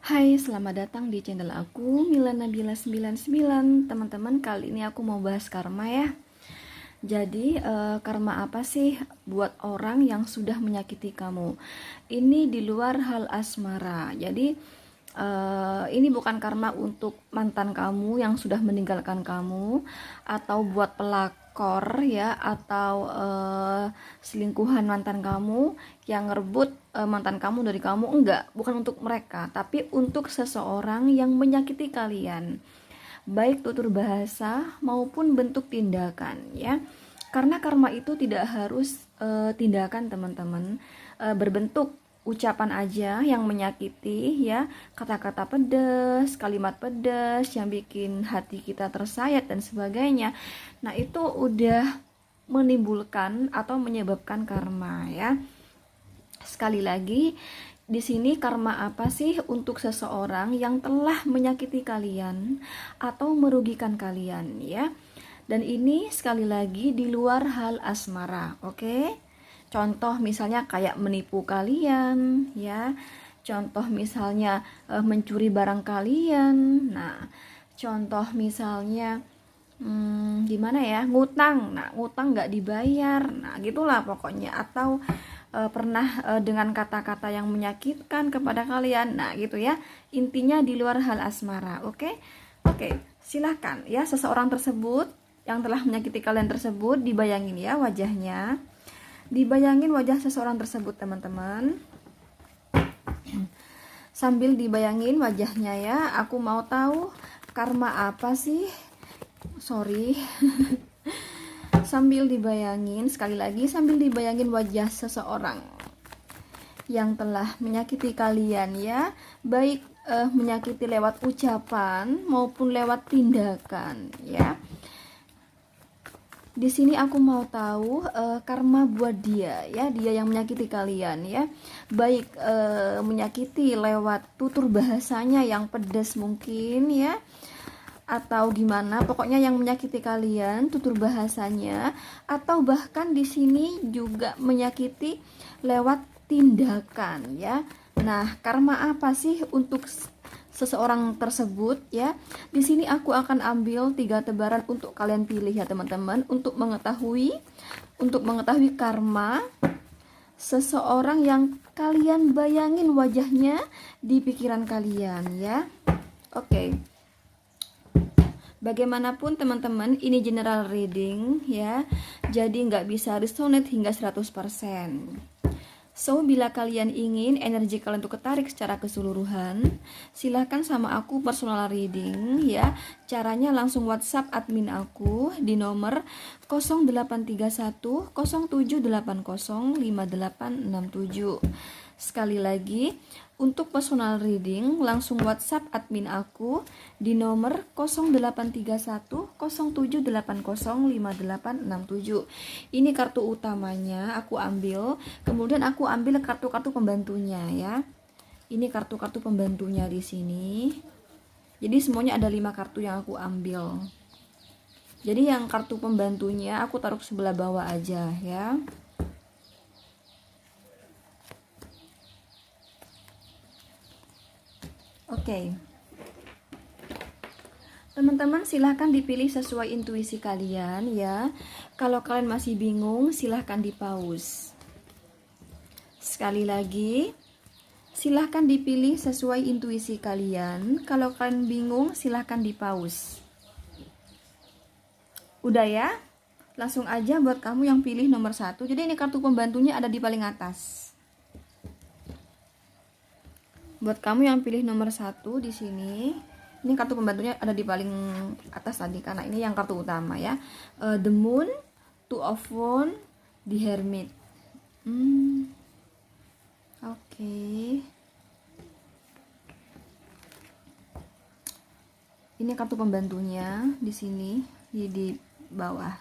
Hai, selamat datang di channel aku, Mila Nabila 99. Teman-teman, kali ini aku mau bahas karma ya. Jadi, karma apa sih buat orang yang sudah menyakiti kamu? Ini di luar hal asmara. Jadi, ini bukan karma untuk mantan kamu yang sudah meninggalkan kamu, atau buat pelakor ya, atau selingkuhan mantan kamu yang ngerebut mantan kamu dari kamu. Enggak, bukan untuk mereka, tapi untuk seseorang yang menyakiti kalian, baik tutur bahasa maupun bentuk tindakan ya. Karena karma itu tidak harus tindakan, teman-teman, berbentuk ucapan aja yang menyakiti ya, kata-kata pedas, kalimat pedas yang bikin hati kita tersayat dan sebagainya. Nah, itu udah menimbulkan atau menyebabkan karma ya. Sekali lagi, di sini karma apa sih untuk seseorang yang telah menyakiti kalian atau merugikan kalian ya. Dan ini sekali lagi di luar hal asmara, oke? Contoh misalnya kayak menipu kalian ya. Contoh misalnya mencuri barang kalian. Nah, contoh misalnya gimana ya, ngutang. Nah, ngutang nggak dibayar. Nah, gitulah pokoknya. Atau pernah dengan kata-kata yang menyakitkan kepada kalian. Nah, gitu ya. Intinya di luar hal asmara, oke? Oke, silahkan ya, seseorang tersebut yang telah menyakiti kalian tersebut dibayangin ya wajahnya. Dibayangin wajah seseorang tersebut, teman-teman. Sambil dibayangin wajahnya ya, aku mau tahu karma apa sih? Sorry. Sambil dibayangin, sekali lagi sambil dibayangin wajah seseorang yang telah menyakiti kalian ya, baik menyakiti lewat ucapan maupun lewat tindakan ya. Di sini aku mau tahu karma buat dia ya, dia yang menyakiti kalian ya, baik menyakiti lewat tutur bahasanya yang pedas mungkin ya, atau gimana, pokoknya yang menyakiti kalian tutur bahasanya, atau bahkan di sini juga menyakiti lewat tindakan ya. Nah, karma apa sih untuk seseorang tersebut ya? Di sini aku akan ambil 3 tebaran untuk kalian pilih ya, teman-teman, untuk mengetahui karma seseorang yang kalian bayangin wajahnya di pikiran kalian ya. Oke. Bagaimanapun teman-teman, ini general reading ya, jadi nggak bisa resonate hingga 100%. So, bila kalian ingin energi kalian untuk ketarik secara keseluruhan, silahkan sama aku personal reading ya. Caranya langsung WhatsApp admin aku di nomor 0831 0780 5867. Sekali lagi, untuk personal reading langsung WhatsApp admin aku di nomor 0831 0780 5867. Ini kartu utamanya aku ambil, kemudian aku ambil kartu-kartu pembantunya ya. Ini kartu-kartu pembantunya di sini. Jadi semuanya ada 5 kartu yang aku ambil. Jadi yang kartu pembantunya aku taruh sebelah bawah aja ya. Oke. Teman-teman, silahkan dipilih sesuai intuisi kalian ya. Kalau kalian masih bingung, silahkan di pause. Sekali lagi, silahkan dipilih sesuai intuisi kalian. Kalau kalian bingung, silahkan di pause. Udah ya? Langsung aja buat kamu yang pilih nomor 1. Jadi ini kartu pembantunya ada di paling atas. Buat kamu yang pilih nomor 1 di sini, ini kartu pembantunya ada di paling atas tadi, karena ini yang kartu utama ya. The Moon, Two of Wands, The Hermit. Oke. Ini kartu pembantunya di sini di bawah.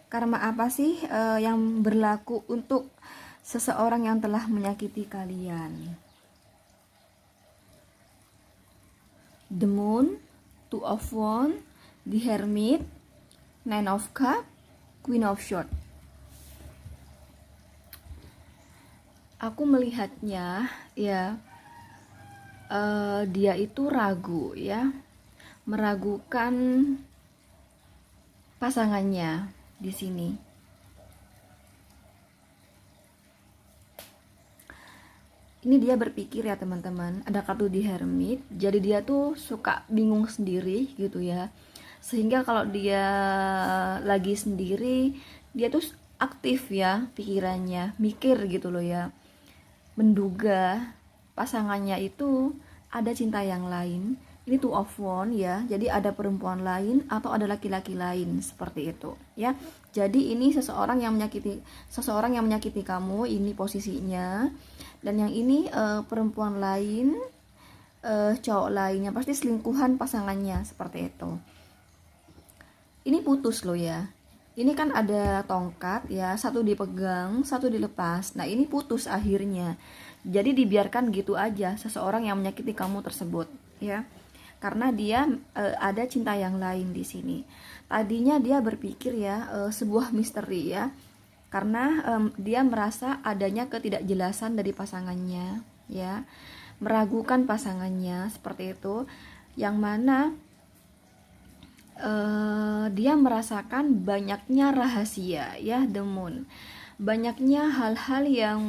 Karma apa sih yang berlaku untuk seseorang yang telah menyakiti kalian? The Moon, Two of Wands, The Hermit, Nine of Cups, Queen of Swords. Aku melihatnya ya, dia itu ragu ya, meragukan pasangannya di sini. Ini dia berpikir ya teman-teman, ada kartu di Hermit, jadi dia tuh suka bingung sendiri gitu ya. Sehingga kalau dia lagi sendiri, dia tuh aktif ya pikirannya, mikir gitu loh ya. Menduga pasangannya itu ada cinta yang lain. Ini Two of Wands ya, jadi ada perempuan lain atau ada laki-laki lain seperti itu ya. Jadi ini seseorang yang menyakiti kamu, ini posisinya. Dan yang ini perempuan lain, cowok lainnya, pasti selingkuhan pasangannya seperti itu. Ini putus loh ya. Ini kan ada tongkat ya, satu dipegang, satu dilepas. Nah ini putus akhirnya. Jadi dibiarkan gitu aja seseorang yang menyakiti kamu tersebut ya. Karena dia ada cinta yang lain di sini. Tadinya dia berpikir ya sebuah misteri ya. Karena dia merasa adanya ketidakjelasan dari pasangannya ya. Meragukan pasangannya seperti itu. Yang mana dia merasakan banyaknya rahasia ya, the moon. Banyaknya hal-hal yang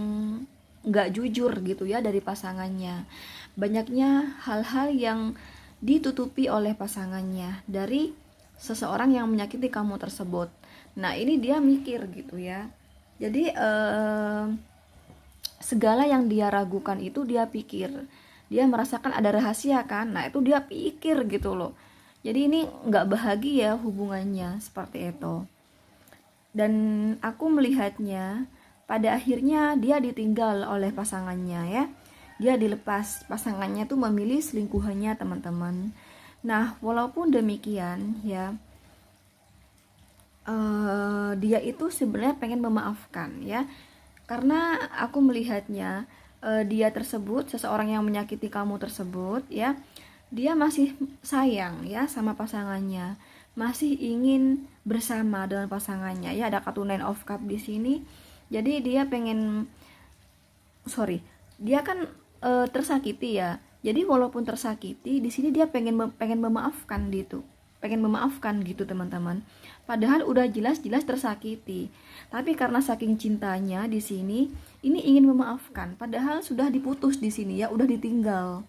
nggak jujur gitu ya dari pasangannya. Banyaknya hal-hal yang ditutupi oleh pasangannya dari seseorang yang menyakiti kamu tersebut. Nah ini dia mikir gitu ya. Jadi segala yang dia ragukan itu dia pikir. Dia merasakan ada rahasia kan. Nah itu dia pikir gitu loh. Jadi ini nggak bahagia hubungannya seperti itu. Dan aku melihatnya pada akhirnya dia ditinggal oleh pasangannya ya. Dia dilepas, pasangannya tuh memilih selingkuhannya teman-teman. Nah walaupun demikian ya, dia itu sebenarnya pengen memaafkan ya. Karena aku melihatnya dia tersebut, seseorang yang menyakiti kamu tersebut ya, dia masih sayang ya sama pasangannya, masih ingin bersama dengan pasangannya ya. Ada kartu Nine of Cups di sini. Jadi dia pengen, dia kan tersakiti ya. Jadi walaupun tersakiti, di sini dia pengen memaafkan gitu. Pengen memaafkan gitu teman-teman. Padahal udah jelas-jelas tersakiti. Tapi karena saking cintanya di sini, ini ingin memaafkan. Padahal sudah diputus di sini ya, udah ditinggal.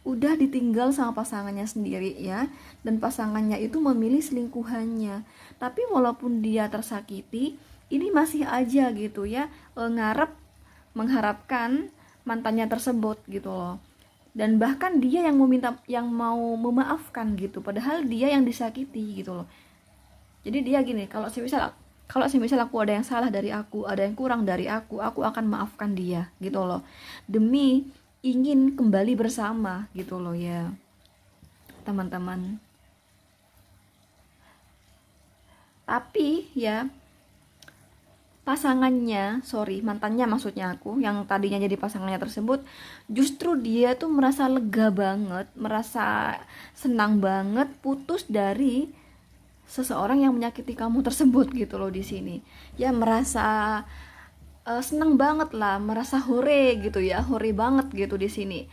Udah ditinggal sama pasangannya sendiri ya. Dan pasangannya itu memilih selingkuhannya. Tapi walaupun dia tersakiti, ini masih aja gitu ya, mengharapkan mantannya tersebut gitu loh. Dan bahkan dia yang mau memaafkan gitu, padahal dia yang disakiti gitu loh. Jadi dia gini, kalau semisal aku ada yang salah dari aku, ada yang kurang dari aku akan maafkan dia gitu loh. Demi ingin kembali bersama gitu loh ya teman-teman. Tapi ya mantannya maksudnya aku, yang tadinya jadi pasangannya tersebut, justru dia tuh merasa lega banget, merasa senang banget putus dari seseorang yang menyakiti kamu tersebut gitu loh di sini. Ya merasa senang banget lah, merasa hore gitu ya, hore banget gitu di sini.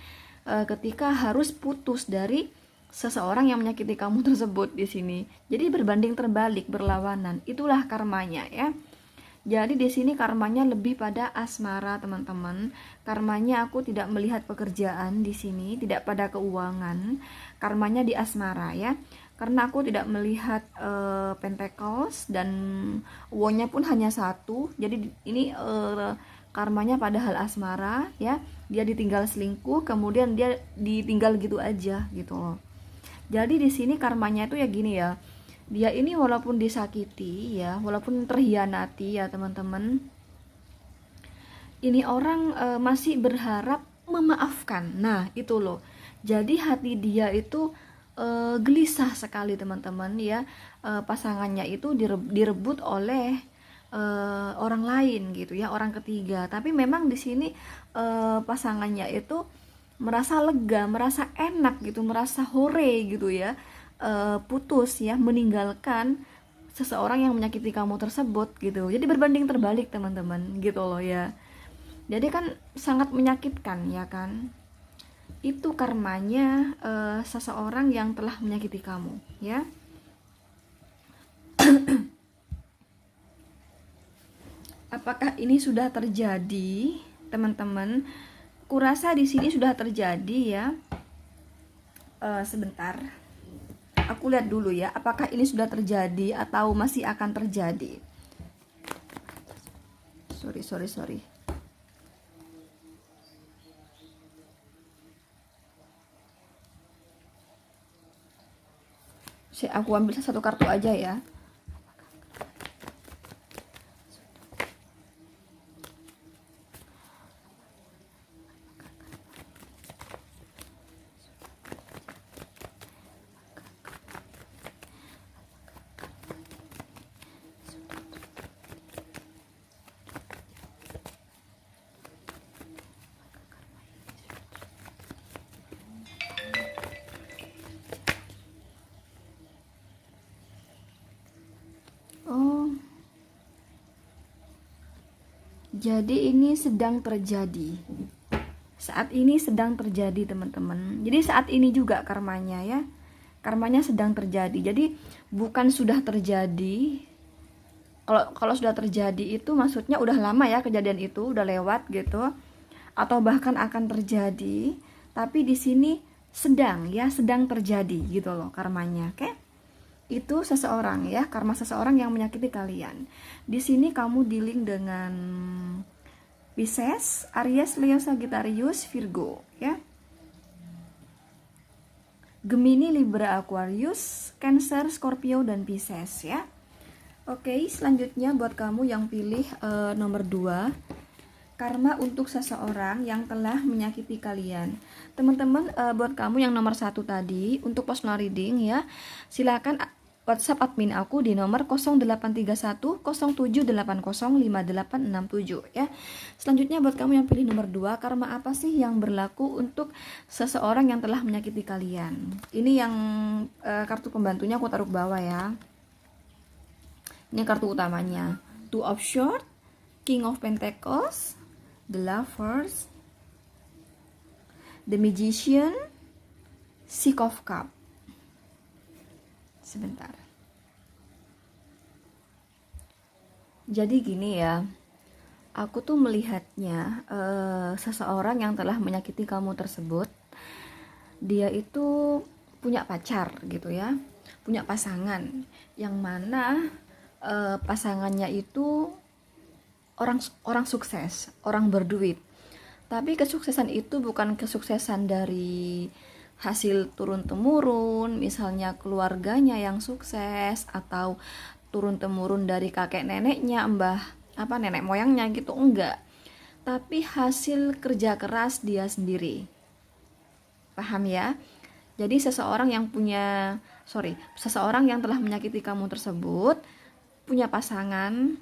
Ketika harus putus dari seseorang yang menyakiti kamu tersebut di sini. Jadi berbanding terbalik, berlawanan. Itulah karmanya ya. Jadi di sini karmanya lebih pada asmara, teman-teman. Karmanya aku tidak melihat pekerjaan di sini, tidak pada keuangan. Karmanya di asmara ya. Karena aku tidak melihat pentacles dan won-nya pun hanya satu. Jadi ini karmanya pada hal asmara ya. Dia ditinggal selingkuh, kemudian dia ditinggal gitu aja gitu loh. Jadi di sini karmanya itu ya gini ya. Dia ini walaupun disakiti ya, walaupun terhianati ya teman-teman, ini orang masih berharap memaafkan. Nah itu loh, jadi hati dia itu gelisah sekali teman-teman ya. Pasangannya itu direbut oleh orang lain gitu ya, orang ketiga. Tapi memang di sini pasangannya itu merasa lega, merasa enak gitu, merasa hore gitu ya. Putus ya, meninggalkan seseorang yang menyakiti kamu tersebut gitu. Jadi berbanding terbalik teman-teman gitu loh ya. Jadi kan sangat menyakitkan ya kan. Itu karmanya seseorang yang telah menyakiti kamu, ya. Apakah ini sudah terjadi, teman-teman? Kurasa di sini sudah terjadi ya. Sebentar. Aku lihat dulu ya, apakah ini sudah terjadi atau masih akan terjadi. Sorry. Aku ambil satu kartu aja ya. Oh, jadi ini sedang terjadi. Saat ini sedang terjadi, teman-teman. Jadi saat ini juga karmanya ya. Karmanya sedang terjadi. Jadi bukan sudah terjadi. Kalau sudah terjadi itu maksudnya udah lama ya kejadian itu, udah lewat gitu. Atau bahkan akan terjadi, tapi di sini sedang terjadi gitu loh karmanya, oke? Itu seseorang ya, karma seseorang yang menyakiti kalian. Di sini kamu dealing dengan Pisces, Aries, Leo, Sagittarius, Virgo ya. Gemini, Libra, Aquarius, Cancer, Scorpio dan Pisces ya. Oke, selanjutnya buat kamu yang pilih nomor 2, karma untuk seseorang yang telah menyakiti kalian. Teman-teman, buat kamu yang nomor 1 tadi, untuk personal reading ya, silakan WhatsApp admin aku di nomor 0831 07805867 ya. Selanjutnya buat kamu yang pilih nomor 2, karma apa sih yang berlaku untuk seseorang yang telah menyakiti kalian? Ini yang kartu pembantunya aku taruh ke bawah ya. Ini kartu utamanya. Two of Swords, King of Pentacles, The Lovers, The Magician, Six of Cups. Sebentar. Jadi gini ya, aku tuh melihatnya seseorang yang telah menyakiti kamu tersebut, dia itu punya pacar gitu ya, punya pasangan, yang mana pasangannya itu orang sukses, orang berduit. Tapi kesuksesan itu bukan kesuksesan dari hasil turun-temurun, misalnya keluarganya yang sukses atau turun-temurun dari kakek neneknya, nenek moyangnya gitu, enggak. Tapi hasil kerja keras dia sendiri. Paham ya? Jadi seseorang yang telah menyakiti kamu tersebut punya pasangan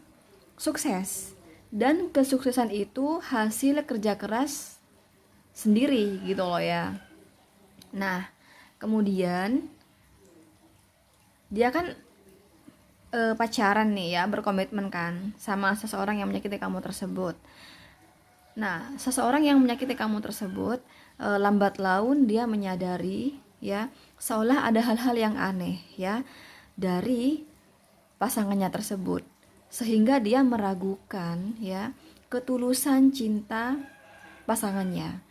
sukses, dan kesuksesan itu hasil kerja keras sendiri gitu loh ya. Nah, kemudian dia kan pacaran nih ya, berkomitmen kan sama seseorang yang menyakiti kamu tersebut. Nah, seseorang yang menyakiti kamu tersebut lambat laun dia menyadari ya, seolah ada hal-hal yang aneh ya dari pasangannya tersebut, sehingga dia meragukan ya ketulusan cinta pasangannya.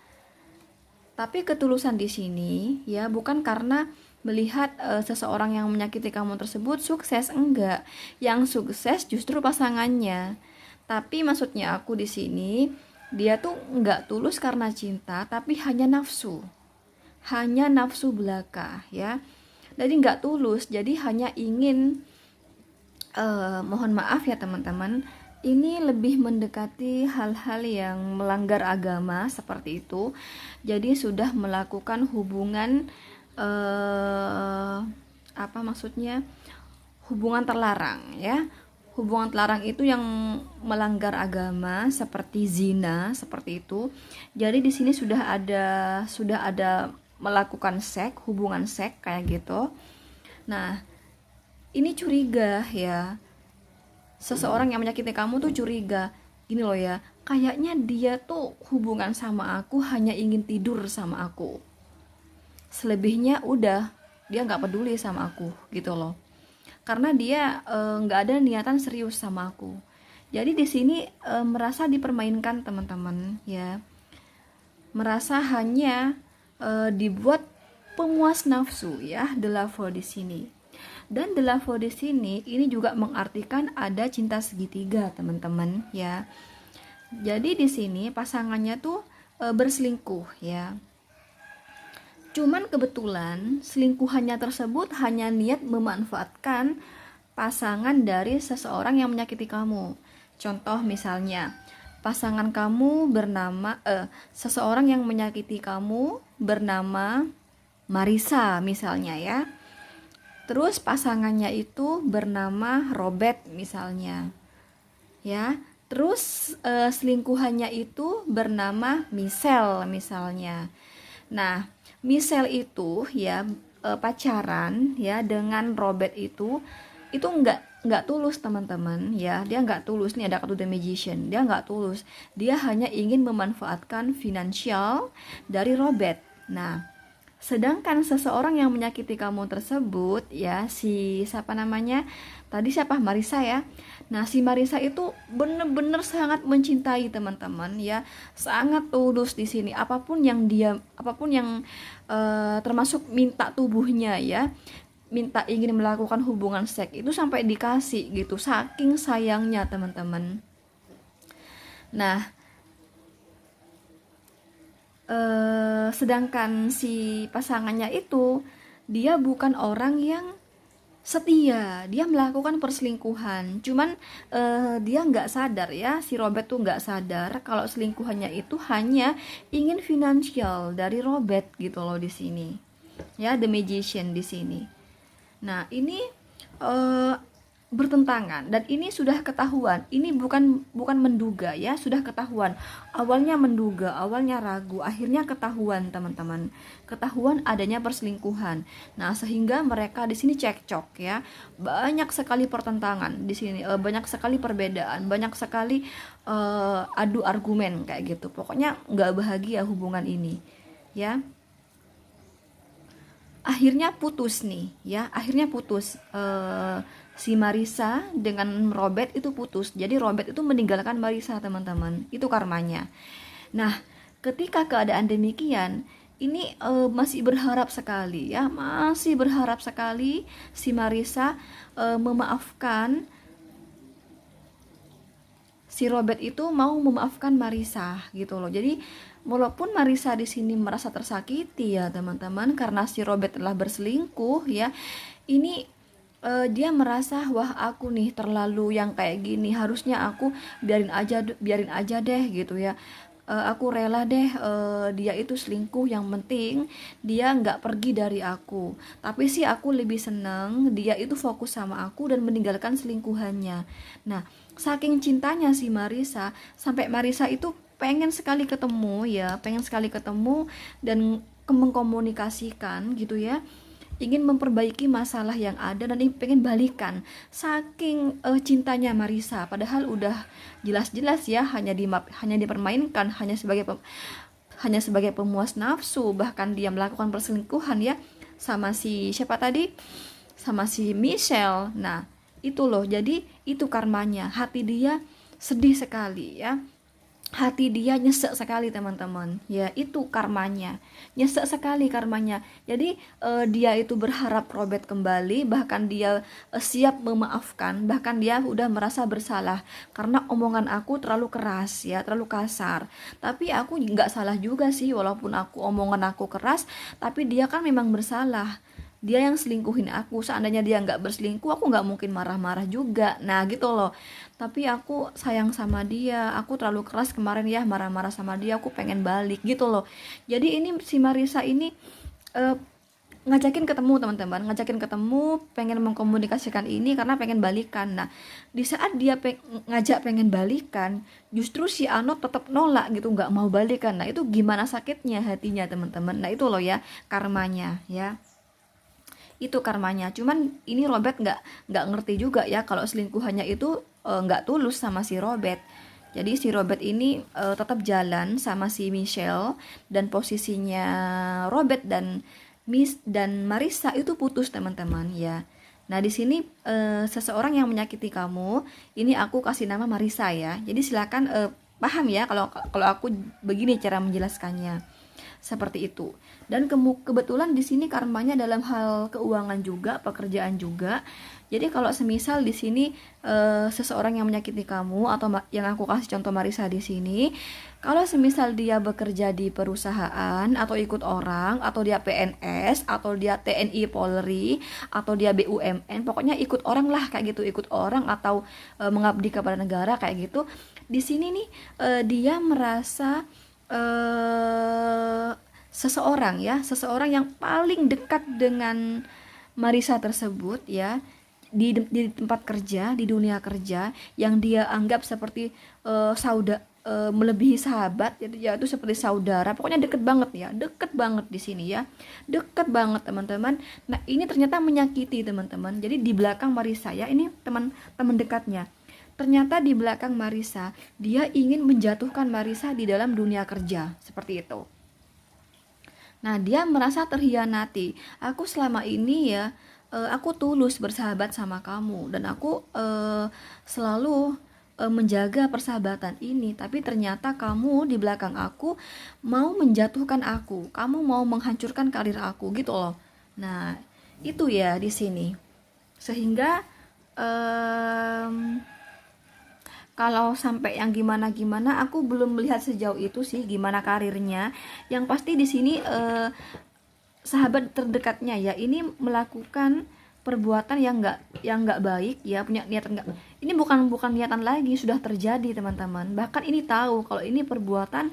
Tapi ketulusan di sini ya bukan karena melihat seseorang yang menyakiti kamu tersebut sukses, enggak. Yang sukses justru pasangannya. Tapi maksudnya aku di sini, dia tuh enggak tulus karena cinta, tapi hanya nafsu. Hanya nafsu belaka ya. Jadi enggak tulus, jadi hanya ingin mohon maaf ya teman-teman, ini lebih mendekati hal-hal yang melanggar agama seperti itu. Jadi sudah melakukan hubungan hubungan terlarang ya. Hubungan terlarang itu yang melanggar agama seperti zina, seperti itu. Jadi di sini sudah ada melakukan hubungan seks kayak gitu. Nah, ini curiga ya. Seseorang yang menyakiti kamu tuh curiga, gini loh ya, kayaknya dia tuh hubungan sama aku hanya ingin tidur sama aku. Selebihnya udah dia nggak peduli sama aku gitu loh. Karena dia nggak ada niatan serius sama aku. Jadi di sini merasa dipermainkan teman-teman ya. Merasa hanya dibuat pemuas nafsu ya, the lover di sini. Dan the lover di sini ini juga mengartikan ada cinta segitiga teman-teman ya. Jadi di sini pasangannya tuh berselingkuh ya. Cuman kebetulan selingkuhannya tersebut hanya niat memanfaatkan pasangan dari seseorang yang menyakiti kamu. Contoh misalnya, pasangan kamu bernama seseorang yang menyakiti kamu bernama Marisa misalnya ya. Terus pasangannya itu bernama Robert misalnya. Ya. Terus selingkuhannya itu bernama Michelle misalnya. Nah, Michelle itu ya pacaran ya dengan Robert itu nggak tulus teman-teman ya. Dia nggak tulus, nih ada kartu The Magician. Dia nggak tulus, dia hanya ingin memanfaatkan finansial dari Robert. Nah, sedangkan seseorang yang menyakiti kamu tersebut ya, si siapa namanya tadi, siapa, Marisa ya. Nah, si Marisa itu bener-bener sangat mencintai teman-teman ya, sangat tulus di sini. Apapun yang termasuk minta tubuhnya ya, minta ingin melakukan hubungan seks itu sampai dikasih gitu, saking sayangnya teman-teman. Nah, sedangkan si pasangannya itu dia bukan orang yang setia, dia melakukan perselingkuhan. Cuman dia nggak sadar ya, si Robert tuh nggak sadar kalau selingkuhannya itu hanya ingin finansial dari Robert gitu loh di sini. Ya, The Magician di sini. Nah, ini bertentangan dan ini sudah ketahuan. Ini bukan menduga ya, sudah ketahuan. Awalnya menduga, awalnya ragu, akhirnya ketahuan teman-teman. Ketahuan adanya perselingkuhan. Nah, sehingga mereka di sini cekcok ya. Banyak sekali pertentangan di sini, banyak sekali perbedaan, banyak sekali adu argumen kayak gitu. Pokoknya nggak bahagia hubungan ini ya. Akhirnya putus nih ya, akhirnya putus, si Marisa dengan Robert itu putus. Jadi Robert itu meninggalkan Marisa teman-teman, itu karmanya. Nah, ketika keadaan demikian, ini masih berharap sekali ya, masih berharap sekali si Marisa memaafkan, si Robert itu mau memaafkan Marisa gitu loh. Jadi walaupun Marisa di sini merasa tersakiti ya teman-teman, karena si Robert telah berselingkuh ya, ini dia merasa, wah aku nih terlalu yang kayak gini, harusnya aku biarin aja deh gitu ya. Aku rela deh dia itu selingkuh, yang penting dia nggak pergi dari aku. Tapi sih aku lebih seneng dia itu fokus sama aku dan meninggalkan selingkuhannya. Nah, saking cintanya si Marisa, sampai Marisa itu pengen sekali ketemu ya, pengen sekali ketemu dan mengkomunikasikan gitu ya, ingin memperbaiki masalah yang ada dan pengen balikan. Saking cintanya Marisa, padahal udah jelas-jelas ya hanya dipermainkan, hanya sebagai pemuas nafsu, bahkan dia melakukan perselingkuhan ya sama si siapa tadi, sama si Michelle. Nah, itu loh, jadi itu karmanya. Hati dia sedih sekali ya, hati dia nyesek sekali teman-teman ya, itu karmanya, nyesek sekali karmanya. Jadi dia itu berharap Robert kembali, bahkan dia siap memaafkan, bahkan dia udah merasa bersalah karena omongan aku terlalu keras ya, terlalu kasar. Tapi aku nggak salah juga sih, walaupun omongan aku keras, tapi dia kan memang bersalah, dia yang selingkuhin aku. Seandainya dia nggak berselingkuh, aku nggak mungkin marah-marah juga. Nah gitu loh, tapi aku sayang sama dia, aku terlalu keras kemarin ya marah-marah sama dia, aku pengen balik gitu loh. Jadi ini si Marisa ini ngajakin ketemu teman-teman, ngajakin ketemu, pengen mengkomunikasikan ini karena pengen balikan. Nah, di saat dia ngajak pengen balikan, justru si Ano tetap nolak gitu, nggak mau balikan. Nah, itu gimana sakitnya hatinya teman-teman. Nah, itu loh ya karmanya ya, itu karmanya. Cuman ini Robert nggak ngerti juga ya kalau selingkuhannya itu nggak tulus sama si Robert. Jadi si Robert ini tetap jalan sama si Michelle, dan posisinya Robert dan Miss dan Marissa itu putus teman-teman ya. Nah di sini seseorang yang menyakiti kamu, ini aku kasih nama Marissa ya. Jadi silakan paham ya kalau aku begini cara menjelaskannya, seperti itu. Dan kebetulan di sini karmanya dalam hal keuangan juga, pekerjaan juga. Jadi kalau semisal di sini seseorang yang menyakiti kamu, atau yang aku kasih contoh Marissa di sini, kalau semisal dia bekerja di perusahaan atau ikut orang, atau dia PNS, atau dia TNI Polri, atau dia BUMN, pokoknya ikut orang lah kayak gitu, ikut orang atau mengabdi kepada negara kayak gitu. Di sini nih dia merasa seseorang ya, seseorang yang paling dekat dengan Marissa tersebut ya, di tempat kerja, di dunia kerja, yang dia anggap seperti melebihi sahabat, yaitu seperti saudara, pokoknya deket banget ya, deket banget di sini ya, deket banget teman-teman. Nah ini ternyata menyakiti teman-teman. Jadi di belakang Marissa ya, ini teman-teman dekatnya, ternyata di belakang Marissa dia ingin menjatuhkan Marissa di dalam dunia kerja, seperti itu. Nah dia merasa terhianati. Aku selama ini ya, aku tulus bersahabat sama kamu, dan aku selalu menjaga persahabatan ini, tapi ternyata kamu di belakang aku mau menjatuhkan aku, kamu mau menghancurkan karir aku gitu loh. Nah itu ya di sini, sehingga kalau sampai yang gimana-gimana aku belum melihat sejauh itu sih gimana karirnya. Yang pasti di sini sahabat terdekatnya ya ini melakukan perbuatan yang nggak baik ya, punya niatan nggak, ini bukan niatan lagi, sudah terjadi teman-teman. Bahkan ini tahu kalau ini perbuatan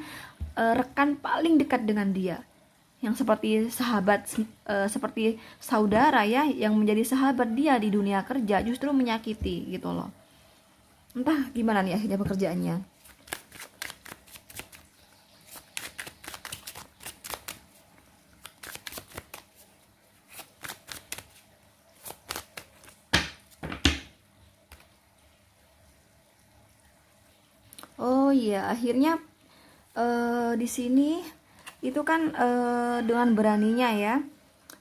rekan paling dekat dengan dia, yang seperti sahabat, seperti saudara ya, yang menjadi sahabat dia di dunia kerja, justru menyakiti gitu loh. Entah gimana nih akhirnya pekerjaannya. Oh iya, akhirnya di sini itu kan dengan beraninya ya,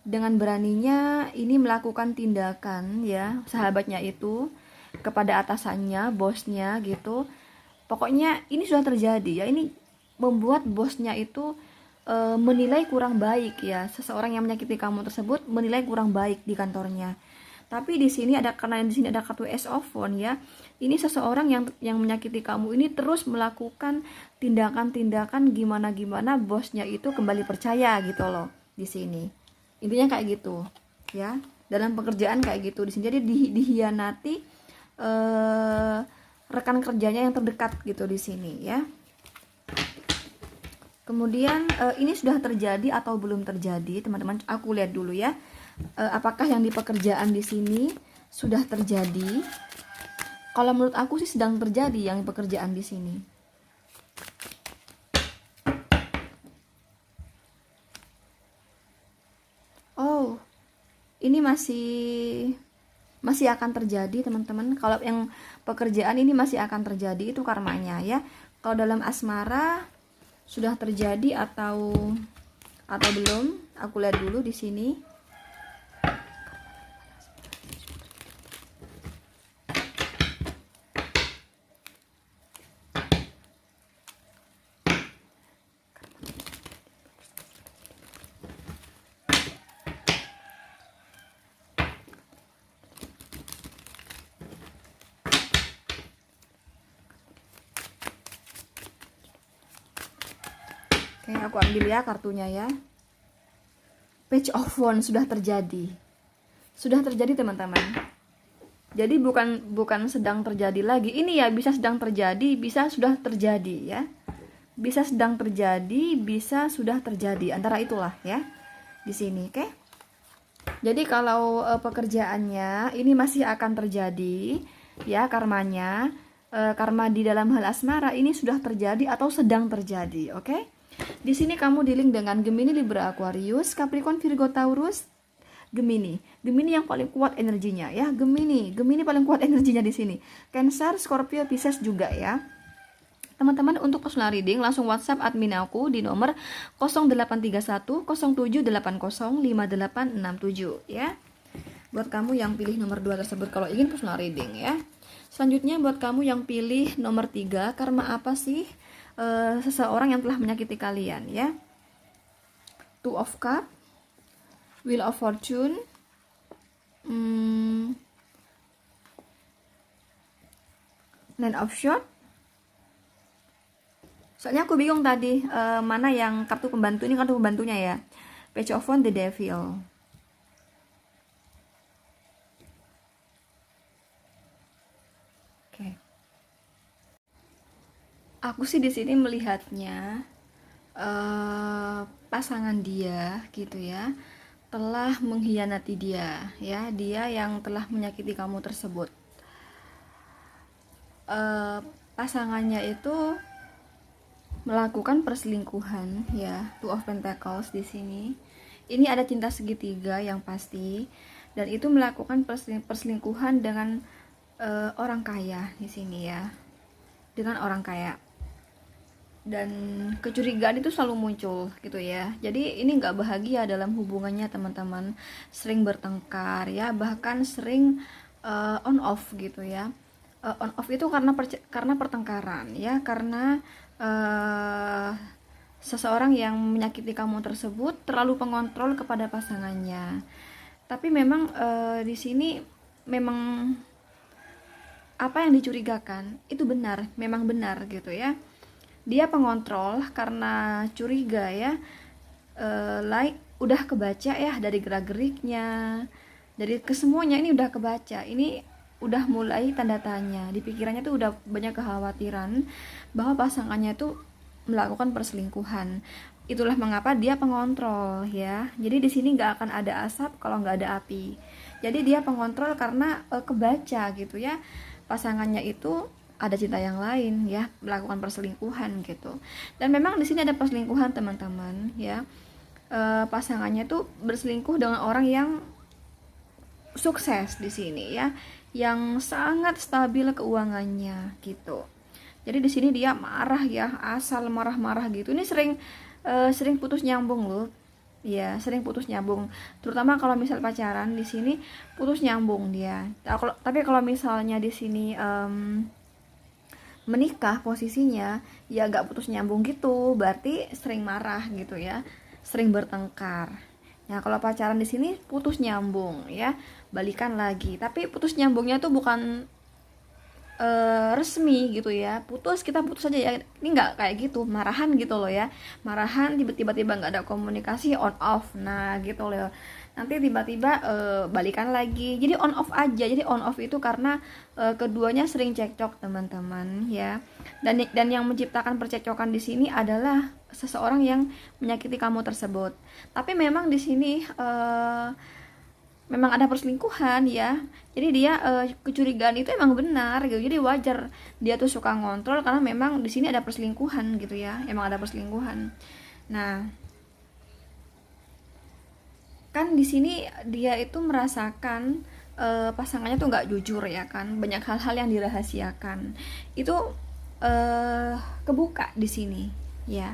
dengan beraninya ini melakukan tindakan ya, sahabatnya itu kepada atasannya, bosnya gitu. Pokoknya ini sudah terjadi ya, ini membuat bosnya itu menilai kurang baik ya, seseorang yang menyakiti kamu tersebut menilai kurang baik di kantornya. Tapi di sini ada, karena di sini ada kartu Ace of Wands ya. Ini seseorang yang menyakiti kamu ini terus melakukan tindakan-tindakan gimana bosnya itu kembali percaya gitu loh di sini. Intinya kayak gitu ya. Dalam pekerjaan kayak gitu di sini. Jadi dihianati rekan kerjanya yang terdekat gitu di sini ya. Kemudian ini sudah terjadi atau belum terjadi, teman-teman? Aku lihat dulu ya. Apakah yang di pekerjaan di sini sudah terjadi? Kalau menurut aku sih sedang terjadi yang di pekerjaan di sini. Oh, ini masih akan terjadi teman-teman. Kalau yang pekerjaan ini masih akan terjadi, itu karmanya ya. Kalau dalam asmara sudah terjadi atau belum? Aku lihat dulu di sini. Oke, aku ambil ya kartunya ya. Page of Wands sudah terjadi. Sudah terjadi teman-teman. Jadi bukan sedang terjadi lagi. Ini ya bisa sedang terjadi, bisa sudah terjadi ya. Bisa sedang terjadi, bisa sudah terjadi. Antara itulah ya. Di sini, oke? Jadi kalau pekerjaannya ini masih akan terjadi ya karmanya. Karma di dalam hal asmara ini sudah terjadi atau sedang terjadi, oke? Di sini kamu dealing dengan Gemini, Libra, Aquarius, Capricorn, Virgo, Taurus, Gemini yang paling kuat energinya ya. Gemini paling kuat energinya di sini. Cancer, Scorpio, Pisces juga ya. Teman-teman untuk personal reading langsung WhatsApp admin aku di nomor 0831 0780 5867 ya. Buat kamu yang pilih nomor 2 tersebut kalau ingin personal reading ya. Selanjutnya buat kamu yang pilih nomor 3, karma apa sih seseorang yang telah menyakiti kalian ya. Two of Cup, Wheel of Fortune, Nine of Swords. Soalnya aku bingung tadi mana yang kartu pembantu, ini kartu pembantunya ya. Page of Wands, The Devil. Oke. Aku sih di sini melihatnya pasangan dia gitu ya telah mengkhianati dia ya, dia yang telah menyakiti kamu tersebut. Pasangannya itu melakukan perselingkuhan ya, Two of Pentacles di sini. Ini ada cinta segitiga yang pasti, dan itu melakukan perselingkuhan dengan orang kaya di sini ya, dengan orang kaya. Dan kecurigaan itu selalu muncul gitu ya. Jadi ini nggak bahagia dalam hubungannya teman-teman, sering bertengkar ya, bahkan sering on off gitu ya. On off itu karena pertengkaran ya, karena seseorang yang menyakiti kamu tersebut terlalu pengontrol kepada pasangannya. Tapi memang di sini memang apa yang dicurigakan itu benar, memang benar gitu ya. Dia pengontrol karena curiga ya, udah kebaca ya dari gerak-geriknya, dari kesemuanya ini udah kebaca. Ini udah mulai tanda tanya di pikirannya tuh, udah banyak kekhawatiran bahwa pasangannya tuh melakukan perselingkuhan. Itulah mengapa dia pengontrol ya. Jadi di sini nggak akan ada asap kalau nggak ada api. Jadi dia pengontrol karena kebaca gitu ya, pasangannya itu ada cinta yang lain ya, melakukan perselingkuhan gitu. Dan memang di sini ada perselingkuhan teman-teman ya. Pasangannya tuh berselingkuh dengan orang yang sukses di sini ya, yang sangat stabil keuangannya gitu. Jadi di sini dia marah ya, asal marah-marah gitu. Ini sering putus nyambung loh. Ya, sering putus nyambung. Terutama kalau misal pacaran di sini putus nyambung dia. Tapi kalau misalnya di sini menikah posisinya ya gak putus nyambung gitu, berarti sering marah gitu ya, sering bertengkar. Nah, kalau pacaran di sini putus nyambung ya, balikan lagi. Tapi putus nyambungnya tuh bukan resmi gitu ya, kita putus aja ya, ini nggak kayak gitu, marahan gitu loh ya, marahan tiba-tiba nggak ada komunikasi, on off, nah gitu loh, nanti tiba-tiba balikan lagi, jadi on off aja. Jadi on off itu karena keduanya sering cekcok teman-teman ya, dan yang menciptakan percekcokan di sini adalah seseorang yang menyakiti kamu tersebut. Tapi memang di sini memang ada perselingkuhan ya. Jadi dia kecurigaan itu emang benar gitu. Jadi wajar dia tuh suka ngontrol karena memang di sini ada perselingkuhan gitu ya. Emang ada perselingkuhan. Nah, kan di sini dia itu merasakan pasangannya tuh nggak jujur ya kan. Banyak hal-hal yang dirahasiakan. Itu kebuka di sini ya.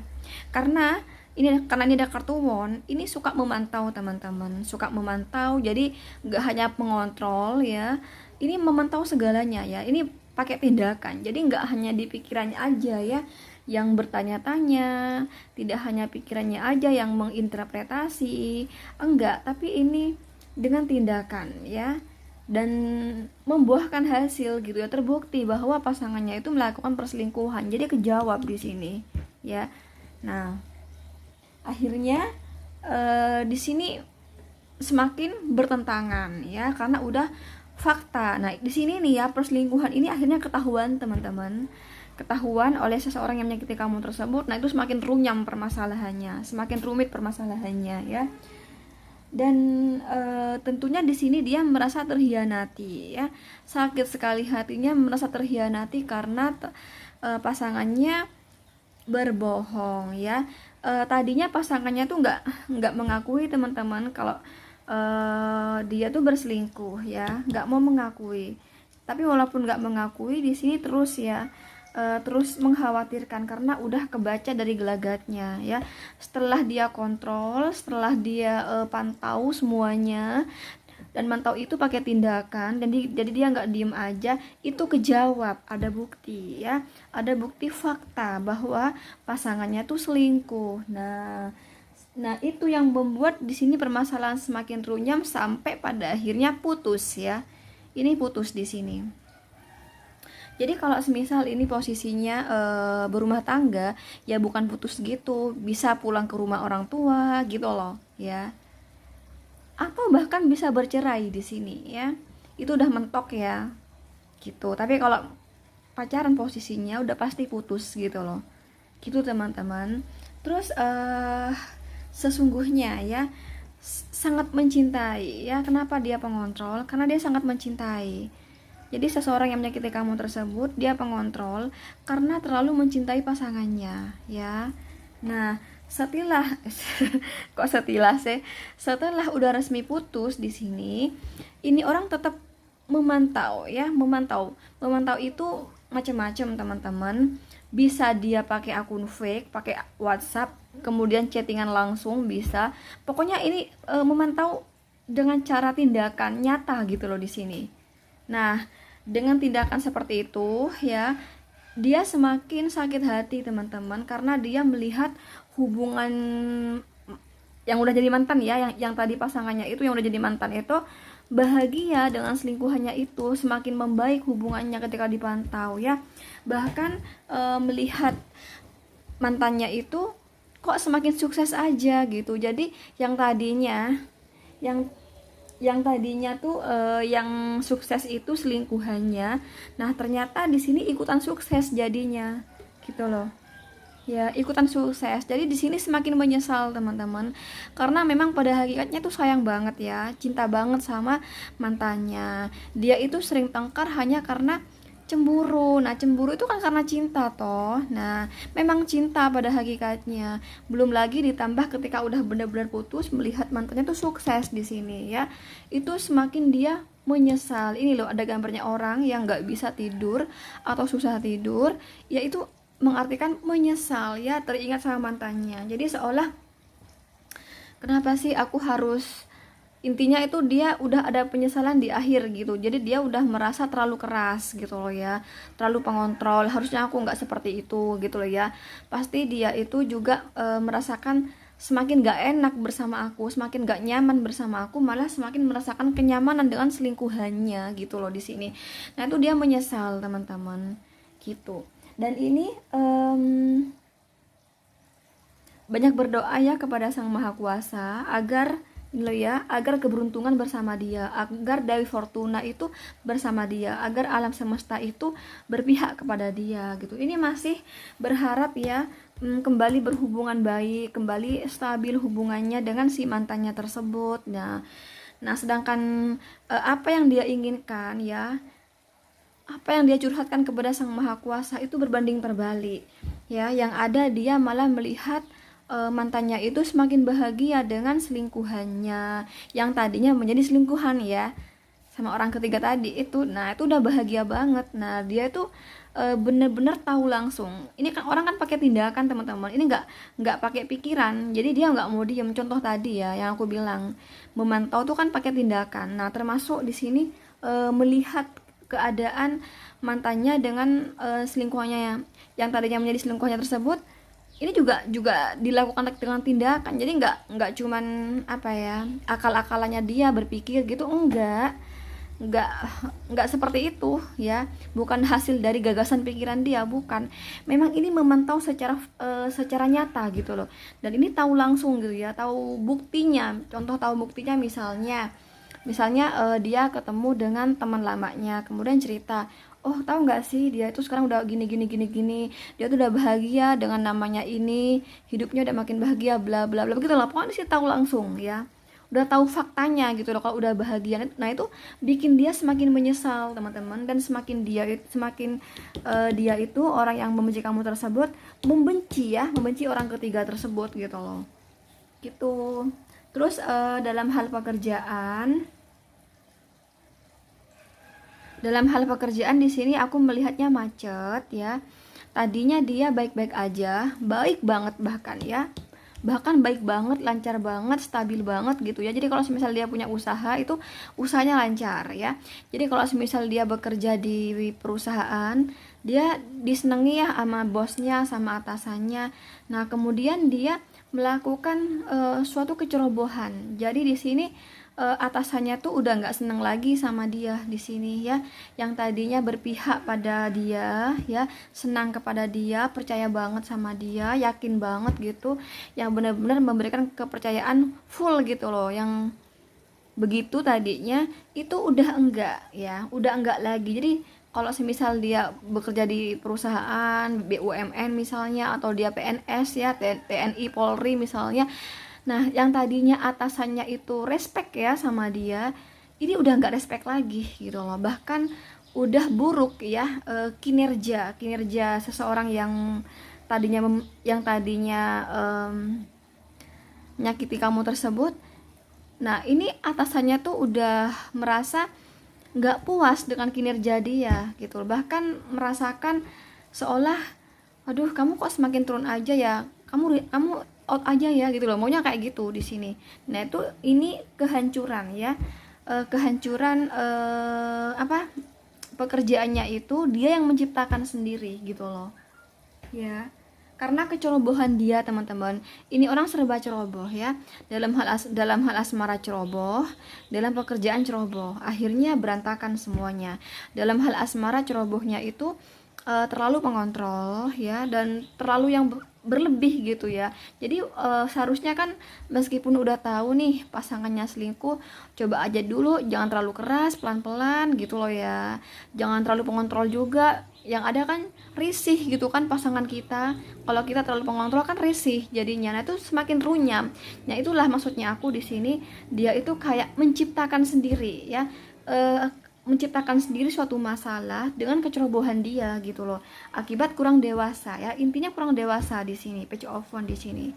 Karena ini ada kartu wand, ini suka memantau teman-teman, suka memantau. Jadi nggak hanya mengontrol ya, ini memantau segalanya ya, ini pakai tindakan. Jadi nggak hanya di pikirannya aja ya yang bertanya-tanya, tidak hanya pikirannya aja yang menginterpretasi, enggak, tapi ini dengan tindakan ya, dan membuahkan hasil gitu ya, terbukti bahwa pasangannya itu melakukan perselingkuhan. Jadi kejawab di sini ya. Nah, akhirnya di sini semakin bertentangan ya, karena udah fakta. Nah, di sini nih ya, perselingkuhan ini akhirnya ketahuan teman-teman, ketahuan oleh seseorang yang menyakiti kamu tersebut. Nah, itu semakin runyam permasalahannya, semakin rumit permasalahannya ya. Dan tentunya di sini dia merasa terhianati ya, sakit sekali hatinya, merasa terhianati karena pasangannya berbohong ya. Tadinya pasangannya tuh nggak mengakui teman-teman kalau dia tuh berselingkuh ya, nggak mau mengakui. Tapi walaupun nggak mengakui, di sini terus ya terus mengkhawatirkan karena udah kebaca dari gelagatnya ya. Setelah dia kontrol, setelah dia pantau semuanya, dan mantau itu pakai tindakan, dan jadi dia nggak diem aja, itu kejawab, ada bukti ya, ada bukti fakta bahwa pasangannya tuh selingkuh. Nah itu yang membuat di sini permasalahan semakin runyam sampai pada akhirnya putus ya. Ini putus di sini. Jadi kalau semisal ini posisinya berumah tangga, ya bukan putus gitu, bisa pulang ke rumah orang tua gitu loh, ya. Atau bahkan bisa bercerai di sini, ya. Itu udah mentok ya, gitu. Tapi kalau pacaran posisinya udah pasti putus gitu loh. Gitu teman-teman. Terus sesungguhnya ya sangat mencintai ya. Kenapa dia pengontrol? Karena dia sangat mencintai. Jadi seseorang yang menyakiti kamu tersebut, dia pengontrol karena terlalu mencintai pasangannya, ya. Nah, setelah kok setelah sih? Setelah udah resmi putus di sini, ini orang tetap memantau ya, memantau. Memantau itu macam-macam, teman-teman. Bisa dia pakai akun fake, pakai WhatsApp, kemudian chattingan langsung bisa. Pokoknya ini memantau dengan cara tindakan nyata gitu loh di sini. Nah, dengan tindakan seperti itu ya, dia semakin sakit hati teman-teman, karena dia melihat hubungan yang udah jadi mantan ya, yang tadi pasangannya itu yang udah jadi mantan itu bahagia dengan selingkuhannya itu, semakin membaik hubungannya ketika dipantau ya. Bahkan melihat mantannya itu kok semakin sukses aja gitu. Jadi yang tadinya tuh yang sukses itu selingkuhannya, nah ternyata di sini ikutan sukses jadinya gitu loh ya, ikutan sukses. Jadi di sini semakin menyesal teman-teman, karena memang pada hakikatnya tuh sayang banget ya, cinta banget sama mantannya. Dia itu sering tengkar hanya karena cemburu. Nah cemburu itu kan karena cinta toh. Nah memang cinta pada hakikatnya. Belum lagi ditambah ketika udah benar-benar putus, melihat mantannya tuh sukses di sini ya, itu semakin dia menyesal. Ini loh ada gambarnya orang yang nggak bisa tidur atau susah tidur, yaitu mengartikan menyesal ya, teringat sama mantannya. Jadi seolah, kenapa sih aku harus, intinya itu dia udah ada penyesalan di akhir gitu. Jadi dia udah merasa terlalu keras gitu loh ya, terlalu pengontrol, harusnya aku nggak seperti itu gitu loh ya. Pasti dia itu juga merasakan semakin gak enak bersama aku, semakin gak nyaman bersama aku, malah semakin merasakan kenyamanan dengan selingkuhannya gitu loh di sini. Nah itu dia menyesal teman-teman gitu. Dan ini banyak berdoa ya kepada Sang Maha Kuasa agar agar keberuntungan bersama dia, agar Dewi Fortuna itu bersama dia, agar alam semesta itu berpihak kepada dia gitu. Ini masih berharap ya kembali berhubungan baik, kembali stabil hubungannya dengan si mantannya tersebut. Nah sedangkan apa yang dia inginkan ya, apa yang dia curhatkan kepada Sang Maha Kuasa itu berbanding terbalik ya. Yang ada dia malah melihat mantannya itu semakin bahagia dengan selingkuhannya yang tadinya menjadi selingkuhan ya, sama orang ketiga tadi itu. Nah itu udah bahagia banget. Nah dia itu bener-bener tahu langsung. Ini kan orang kan pakai tindakan teman-teman, ini nggak pakai pikiran. Jadi dia nggak mau diem. Contoh tadi ya yang aku bilang, memantau tuh kan pakai tindakan. Nah termasuk di sini melihat keadaan mantannya dengan selingkuhannya yang tadinya menjadi selingkuhannya tersebut, ini juga dilakukan dengan tindakan. Jadi nggak cuman apa ya, akal-akalannya dia berpikir gitu, enggak seperti itu ya, bukan hasil dari gagasan pikiran dia, bukan. Memang ini memantau secara nyata gitu loh, dan ini tahu langsung gitu ya, tahu buktinya. Contoh tahu buktinya misalnya dia ketemu dengan teman lamanya, kemudian cerita, oh tahu nggak sih dia itu sekarang udah gini, dia tuh udah bahagia dengan namanya ini, hidupnya udah makin bahagia, bla bla bla begitu lah. Pokoknya sih tahu langsung ya, udah tahu faktanya gitu loh kalau udah bahagia. Nah itu bikin dia semakin menyesal teman-teman, dan semakin dia itu orang yang membenci kamu tersebut membenci orang ketiga tersebut gitu loh gitu. Terus dalam hal pekerjaan, Dalam hal pekerjaan di sini aku melihatnya macet ya. Tadinya dia baik-baik aja, baik banget bahkan ya. Bahkan baik banget, lancar banget, stabil banget gitu ya. Jadi kalau misal dia punya usaha itu usahanya lancar ya. Jadi kalau misal dia bekerja di perusahaan, dia disenangi ya sama bosnya, sama atasannya. Nah, kemudian dia melakukan suatu kecerobohan. Jadi di sini atasannya tuh udah nggak seneng lagi sama dia di sini ya, yang tadinya berpihak pada dia ya, senang kepada dia, percaya banget sama dia, yakin banget gitu, yang benar-benar memberikan kepercayaan full gitu loh, yang begitu tadinya itu udah enggak ya, udah enggak lagi. Jadi kalau semisal dia bekerja di perusahaan BUMN misalnya, atau dia PNS ya, TNI Polri misalnya, nah yang tadinya atasannya itu respect ya sama dia, ini udah nggak respect lagi gitu loh. Bahkan udah buruk ya, kinerja kinerja seseorang yang tadinya menyakiti kamu tersebut. Nah ini atasannya tuh udah merasa nggak puas dengan kinerja dia gitu, bahkan merasakan seolah, aduh kamu kok semakin turun aja ya, kamu out aja ya gitu loh, maunya kayak gitu di sini. Nah itu ini kehancuran ya, kehancuran apa, pekerjaannya itu dia yang menciptakan sendiri gitu loh ya, karena kecerobohan dia teman-teman. Ini orang serba ceroboh ya, dalam hal asmara ceroboh, dalam pekerjaan ceroboh, akhirnya berantakan semuanya. Dalam hal asmara cerobohnya itu terlalu pengontrol ya, dan terlalu yang berlebih gitu ya. Jadi seharusnya kan meskipun udah tahu nih pasangannya selingkuh, coba aja dulu, jangan terlalu keras, pelan-pelan gitu loh ya, jangan terlalu pengontrol juga. Yang ada kan risih gitu kan pasangan kita, kalau kita terlalu pengontrol kan risih jadinya. Nah itu semakin runyam. Nah itulah maksudnya aku di sini, dia itu kayak menciptakan sendiri ya, menciptakan sendiri suatu masalah dengan kecerobohan dia gitu loh, akibat kurang dewasa ya, intinya kurang dewasa di sini, patch of one di sini,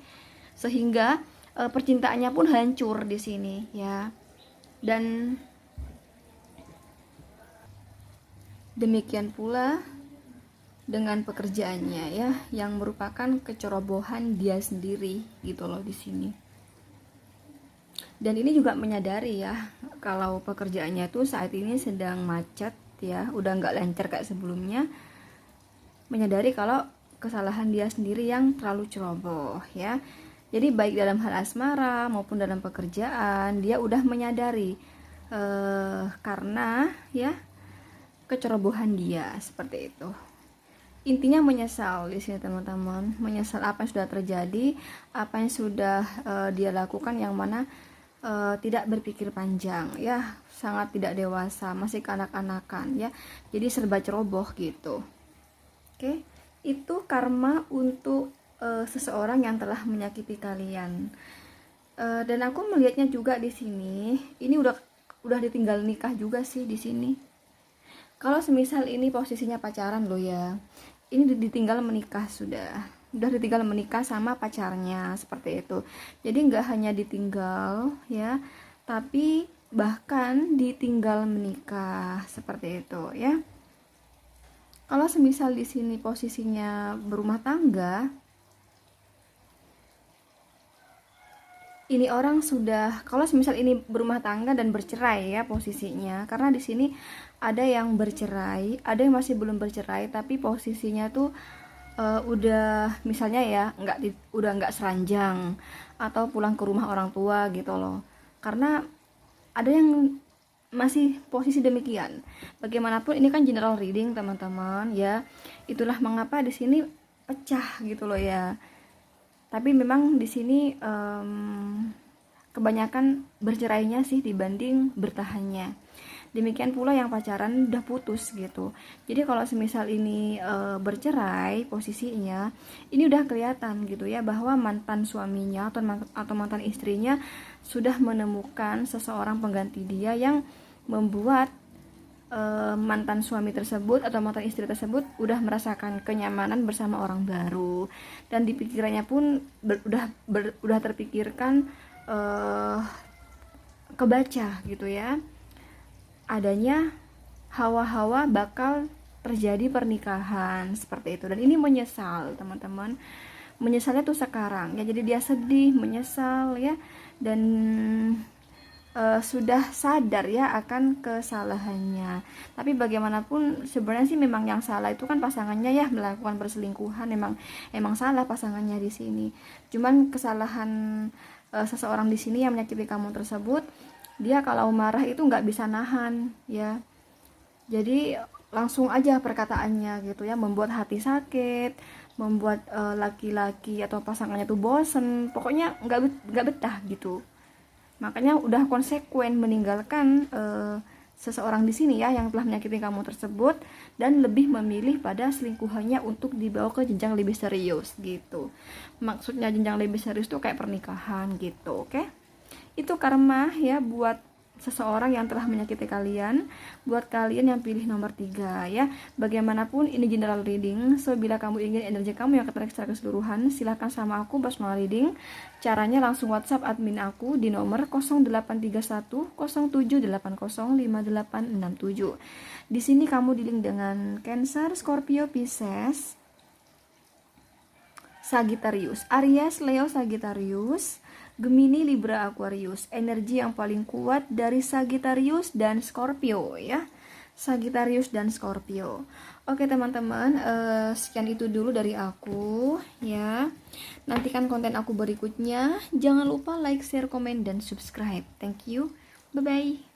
sehingga percintaannya pun hancur di sini ya. Dan demikian pula dengan pekerjaannya ya, yang merupakan kecerobohan dia sendiri gitu loh di sini. Dan ini juga menyadari ya kalau pekerjaannya tuh saat ini sedang macet ya, udah nggak lancar kayak sebelumnya. Menyadari kalau kesalahan dia sendiri yang terlalu ceroboh ya. Jadi baik dalam hal asmara maupun dalam pekerjaan, dia udah menyadari karena ya kecerobohan dia seperti itu. Intinya menyesal di sini teman-teman, menyesal apa yang sudah terjadi, apa yang sudah dia lakukan, yang mana tidak berpikir panjang ya, sangat tidak dewasa, masih kanak-kanakan ya, jadi serba ceroboh gitu. Oke, itu karma untuk seseorang yang telah menyakiti kalian. Dan aku melihatnya juga di sini, ini udah ditinggal nikah juga sih di sini. Kalau semisal ini posisinya pacaran loh ya, ini ditinggal menikah, sudah ditinggal menikah sama pacarnya seperti itu. Jadi nggak hanya ditinggal ya, tapi bahkan ditinggal menikah seperti itu ya. Kalau semisal di sini posisinya berumah tangga, ini orang sudah, kalau semisal ini berumah tangga dan bercerai ya posisinya, karena di sini ada yang bercerai, ada yang masih belum bercerai, tapi posisinya tuh udah misalnya ya udah nggak seranjang atau pulang ke rumah orang tua gitu loh. Karena ada yang masih posisi demikian. Bagaimanapun ini kan general reading teman-teman ya. Itulah mengapa di sini pecah gitu loh ya. Tapi memang di sini kebanyakan bercerainya sih dibanding bertahannya. Demikian pula yang pacaran udah putus gitu. Jadi kalau semisal ini bercerai posisinya, ini udah kelihatan gitu ya, bahwa mantan suaminya atau mantan istrinya sudah menemukan seseorang pengganti dia yang membuat mantan suami tersebut atau mantan istri tersebut udah merasakan kenyamanan bersama orang baru, dan di pikirannya pun udah terpikirkan, kebaca gitu ya, adanya hawa-hawa bakal terjadi pernikahan seperti itu. Dan ini menyesal teman-teman, menyesalnya tuh sekarang ya, jadi dia sedih, menyesal ya, dan sudah sadar ya akan kesalahannya. Tapi bagaimanapun sebenarnya sih memang yang salah itu kan pasangannya ya, melakukan perselingkuhan, emang salah pasangannya di sini. Cuman kesalahan seseorang di sini yang menyakiti kamu tersebut, dia kalau marah itu nggak bisa nahan ya. Jadi langsung aja perkataannya gitu ya, membuat hati sakit, membuat laki-laki atau pasangannya tuh bosen, pokoknya nggak betah gitu. Makanya udah konsekuen meninggalkan seseorang di sini ya yang telah menyakiti kamu tersebut, dan lebih memilih pada selingkuhannya untuk dibawa ke jenjang lebih serius gitu. Maksudnya jenjang lebih serius tuh kayak pernikahan gitu, oke? Itu karma ya buat seseorang yang telah menyakiti kalian. Buat kalian yang pilih nomor 3 ya, bagaimanapun ini general reading. So bila kamu ingin energi kamu yang tertarik secara keseluruhan, silahkan sama aku personal reading. Caranya langsung WhatsApp admin aku di nomor 0831 0780 5867. Di sini kamu di-link dengan Cancer, Scorpio, Pisces, Sagittarius, Aries, Leo, Sagittarius, Gemini, Libra, Aquarius. Energi yang paling kuat dari Sagittarius dan Scorpio ya. Sagittarius dan Scorpio. Oke teman-teman, sekian itu dulu dari aku ya. Nantikan konten aku berikutnya. Jangan lupa like, share, komen, dan subscribe. Thank you. Bye-bye.